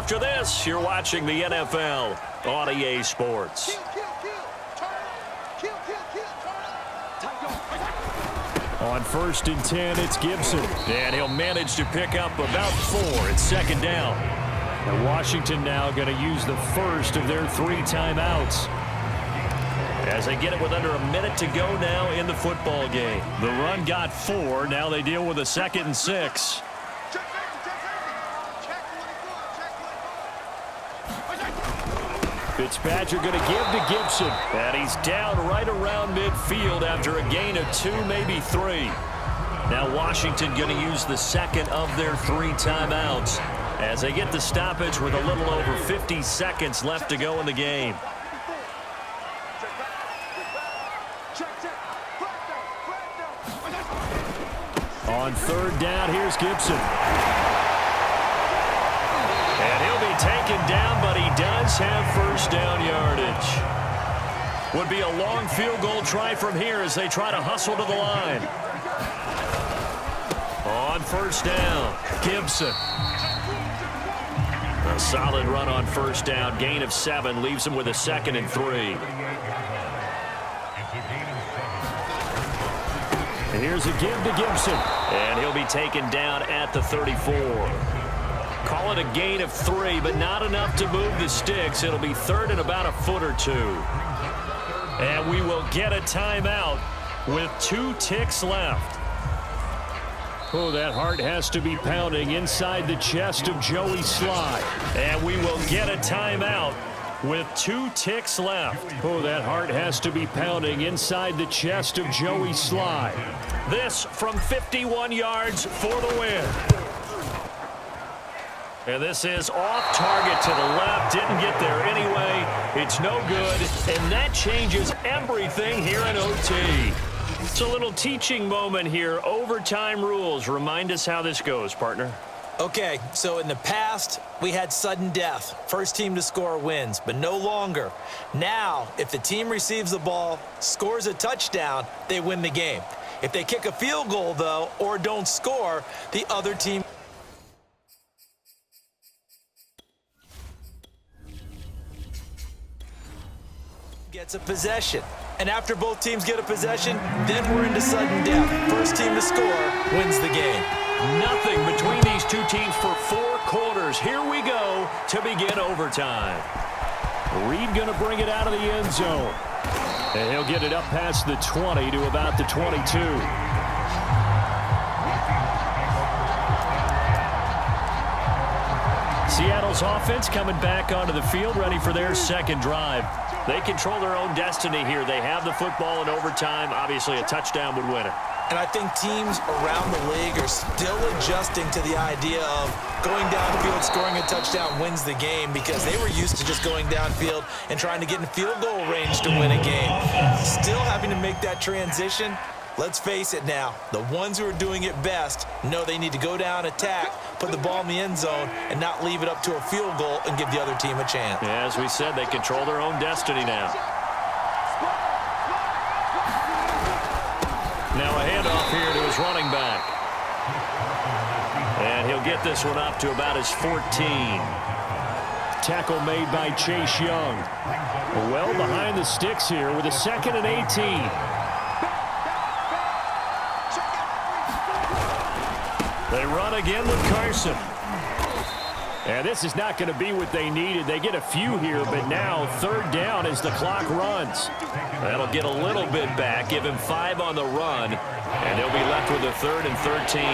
after this. You're watching the NFL on EA Sports. On 1st and 10, it's Gibson. And he'll manage to pick up about 4. It's 2nd down. And Washington now going to use the first of their 3 timeouts, as they get it with under a minute to go now in the football game. The run got 4. Now they deal with a 2nd and 6. Fitzpatrick going to give to Gibson. And he's down right around midfield after a gain of 2, maybe 3. Now Washington going to use the 2nd of their 3 timeouts, as they get the stoppage with a little over 50 seconds left to go in the game. On 3rd down, here's Gibson. And he'll be taken down, but he does have 1st down yardage. Would be a long field goal try from here as they try to hustle to the line. On 1st down, Gibson. A solid run on 1st down. Gain of 7 leaves him with a 2nd and 3. And here's a give to Gibson. And he'll be taken down at the 34. Call it a gain of 3, but not enough to move the sticks. It'll be 3rd and about a foot or 2. And we will get a timeout with 2 ticks left. Oh, that heart has to be pounding inside the chest of Joey Slye. And we will get a timeout with 2 ticks left. Oh, that heart has to be pounding inside the chest of Joey Slye. This from 51 yards for the win. And this is off target to the left. Didn't get there anyway. It's no good. And that changes everything here in OT. It's a little teaching moment here. Overtime rules. Remind us how this goes, partner. Okay, so in the past, we had sudden death. First team to score wins, but no longer. Now, if the team receives the ball, scores a touchdown, they win the game. If they kick a field goal, though, or don't score, the other team gets a possession. And after both teams get a possession, then we're into sudden death. First team to score wins the game. Nothing between these 2 teams for 4 quarters. Here we go to begin overtime. Reed going to bring it out of the end zone. And he'll get it up past the 20 to about the 22. Seattle's offense coming back onto the field, ready for their 2nd drive. They control their own destiny here. They have the football in overtime. Obviously, a touchdown would win it. And I think teams around the league are still adjusting to the idea of going downfield, scoring a touchdown wins the game, because they were used to just going downfield and trying to get in field goal range to win a game. Still having to make that transition. Let's face it now, the ones who are doing it best know they need to go down, attack, put the ball in the end zone, and not leave it up to a field goal and give the other team a chance. Yeah, as we said, they control their own destiny now. Now a handoff here to his running back. And he'll get this one up to about his 14. Tackle made by Chase Young. Well behind the sticks here with a 2nd and 18. They run again with Carson. And this is not going to be what they needed. They get a few here, but now 3rd down as the clock runs. That'll get a little bit back, give him 5 on the run, and they'll be left with a 3rd and 13.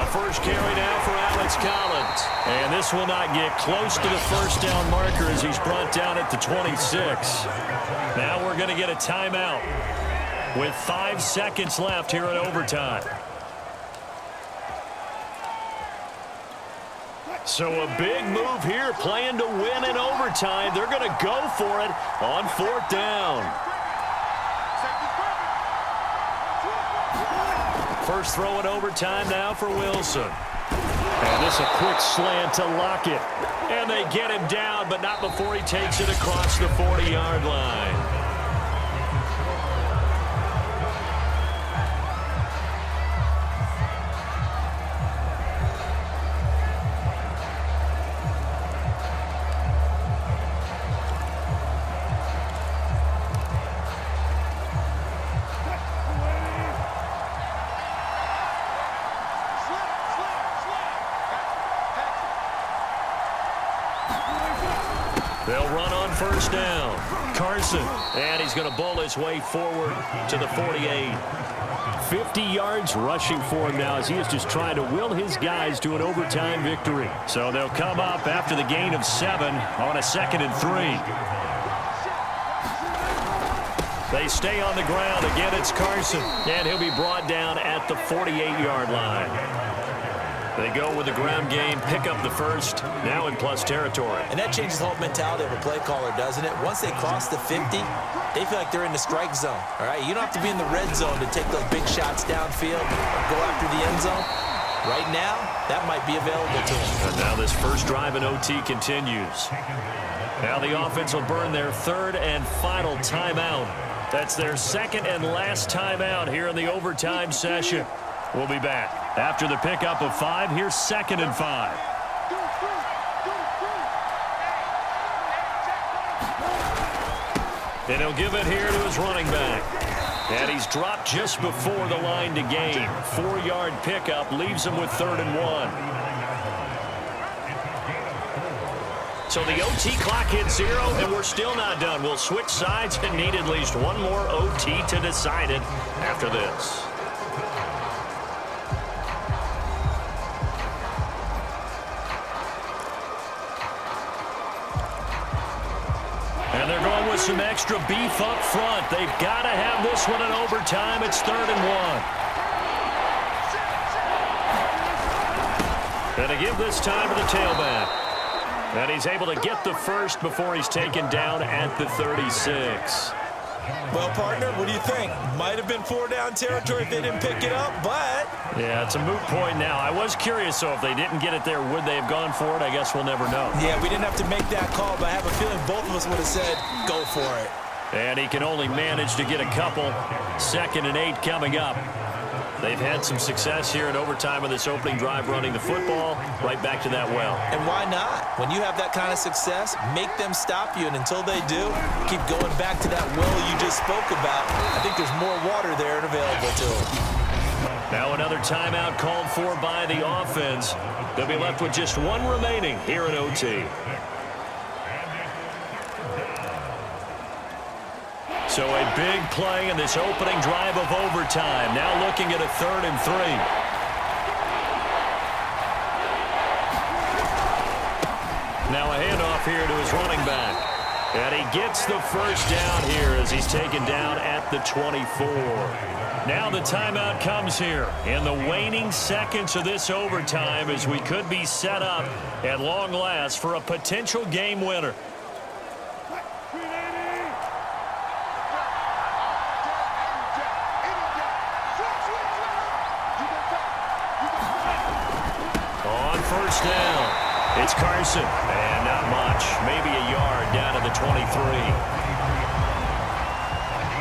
A first carry now for Alex Collins. And this will not get close to the 1st down marker as he's brought down at the 26. Now we're going to get a timeout with 5 seconds left here in overtime. So a big move here, playing to win in overtime. They're going to go for it on 4th down. First throw in overtime now for Wilson. And this a quick slant to Lockett. And they get him down, but not before he takes it across the 40-yard line. They'll run on first down. Carson, and he's going to bowl his way forward to the 48. 50 yards rushing for him now as he is just trying to will his guys to an overtime victory. So they'll come up after the gain of 7 on a 2nd and 3. They stay on the ground. Again, it's Carson, and he'll be brought down at the 48-yard line. They go with the ground game, pick up the first, now in plus territory. And that changes the whole mentality of a play caller, doesn't it? Once they cross the 50, they feel like they're in the strike zone, all right? You don't have to be in the red zone to take those big shots downfield or go after the end zone. Right now, that might be available to them. And now this first drive in OT continues. Now the offense will burn their 3rd and final timeout. That's their 2nd and last timeout here in the overtime session. We'll be back after the pickup of 5. Here's 2nd and 5. And he'll give it here to his running back. And he's dropped just before the line to gain. 4-yard pickup leaves him with 3rd and 1. So the OT clock hits 0, and we're still not done. We'll switch sides and need at least one more OT to decide it after this. And they're going with some extra beef up front. They've got to have this one in overtime. It's 3rd and 1. And to give this time to the tailback. And he's able to get the first before he's taken down at the 36. Well, partner, what do you think? Might have been 4-down territory if they didn't pick it up, but... Yeah, it's a moot point now. I was curious, so if they didn't get it there, would they have gone for it? I guess we'll never know. Yeah, we didn't have to make that call, but I have a feeling both of us would have said, go for it. And he can only manage to get a couple. 2nd and 8 coming up. They've had some success here in overtime of this opening drive running the football. Right back to that well. And why not? When you have that kind of success, make them stop you. And until they do, keep going back to that well you just spoke about. I think there's more water there and available to them. Now another timeout called for by the offense. They'll be left with just 1 remaining here in OT. So a big play in this opening drive of overtime. Now looking at a 3rd and 3. Now a handoff here to his running back. And he gets the first down here as he's taken down at the 24. Now the timeout comes here in the waning seconds of this overtime as we could be set up at long last for a potential game winner. First down. It's Carson. And not much. Maybe a yard down to the 23.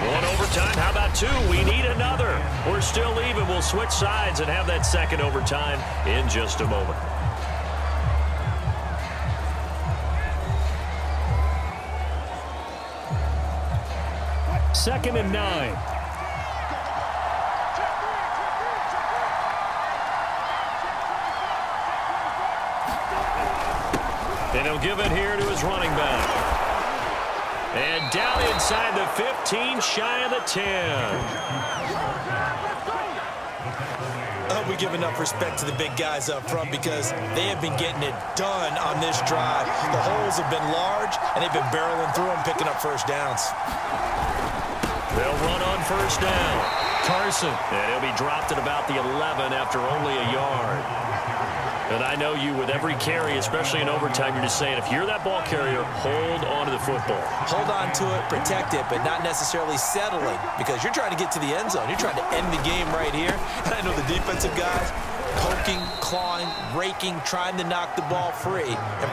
1 overtime. How about 2? We need another. We're still even. We'll switch sides and have that 2nd overtime in just a moment. Second and 9. And he'll give it here to his running back. And down inside the 15, shy of the 10. We give enough respect to the big guys up front because they have been getting it done on this drive. The holes have been large, and they've been barreling through them, picking up first downs. They'll run on first down. Carson. And he'll be dropped at about the 11 after only a yard. And I know you, with every carry, especially in overtime, you're just saying, if you're that ball carrier, hold on to the football. Hold on to it, protect it, but not necessarily settling because you're trying to get to the end zone. You're trying to end the game right here. And I know the defensive guys poking, clawing, raking, trying to knock the ball free. And